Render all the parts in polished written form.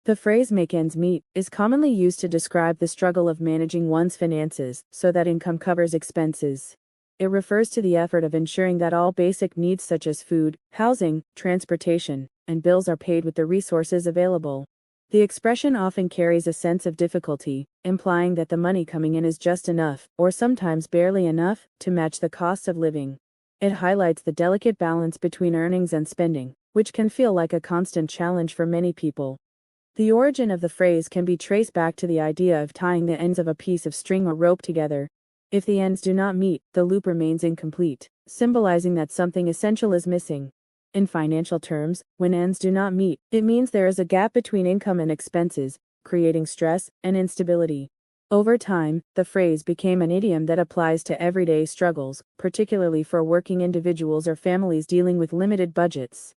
The phrase make ends meet is commonly used to describe the struggle of managing one's finances so that income covers expenses. It refers to the effort of ensuring that all basic needs such as food, housing, transportation, and bills are paid with the resources available. The expression often carries a sense of difficulty, implying that the money coming in is just enough, or sometimes barely enough, to match the costs of living. It highlights the delicate balance between earnings and spending, which can feel like a constant challenge for many people. The origin of the phrase can be traced back to the idea of tying the ends of a piece of string or rope together. If the ends do not meet, the loop remains incomplete, symbolizing that something essential is missing. In financial terms, when ends do not meet, it means there is a gap between income and expenses, creating stress and instability. Over time, the phrase became an idiom that applies to everyday struggles, particularly for working individuals or families dealing with limited budgets.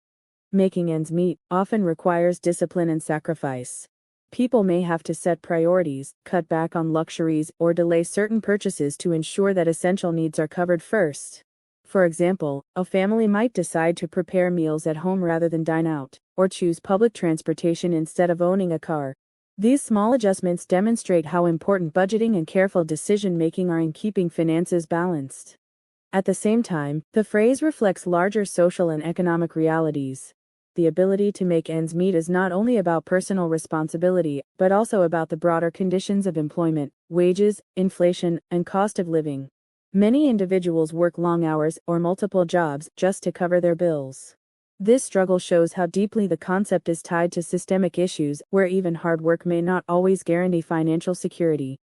Making ends meet often requires discipline and sacrifice. People may have to set priorities, cut back on luxuries, or delay certain purchases to ensure that essential needs are covered first. For example, a family might decide to prepare meals at home rather than dine out, or choose public transportation instead of owning a car. These small adjustments demonstrate how important budgeting and careful decision-making are in keeping finances balanced. At the same time, the phrase reflects larger social and economic realities. The ability to make ends meet is not only about personal responsibility, but also about the broader conditions of employment, wages, inflation, and cost of living. Many individuals work long hours or multiple jobs just to cover their bills. This struggle shows how deeply the concept is tied to systemic issues, where even hard work may not always guarantee financial security.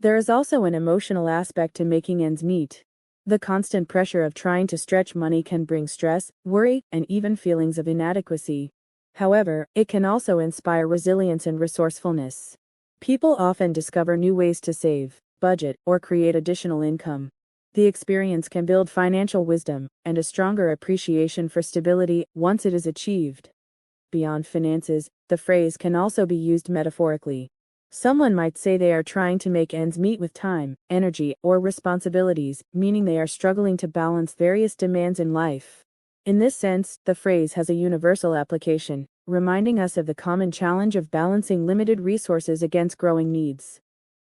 There is also an emotional aspect to making ends meet. The constant pressure of trying to stretch money can bring stress, worry, and even feelings of inadequacy. However, it can also inspire resilience and resourcefulness. People often discover new ways to save, budget, or create additional income. The experience can build financial wisdom and a stronger appreciation for stability once it is achieved. Beyond finances, the phrase can also be used metaphorically. Someone might say they are trying to make ends meet with time, energy, or responsibilities, meaning they are struggling to balance various demands in life. In this sense, the phrase has a universal application, reminding us of the common challenge of balancing limited resources against growing needs.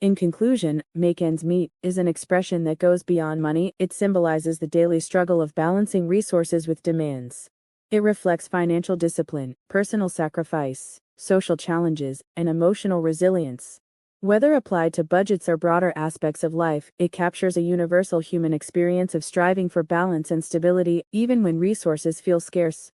In conclusion, make ends meet is an expression that goes beyond money. It symbolizes the daily struggle of balancing resources with demands. It reflects financial discipline, personal sacrifice, social challenges, and emotional resilience. Whether applied to budgets or broader aspects of life, it captures a universal human experience of striving for balance and stability, even when resources feel scarce.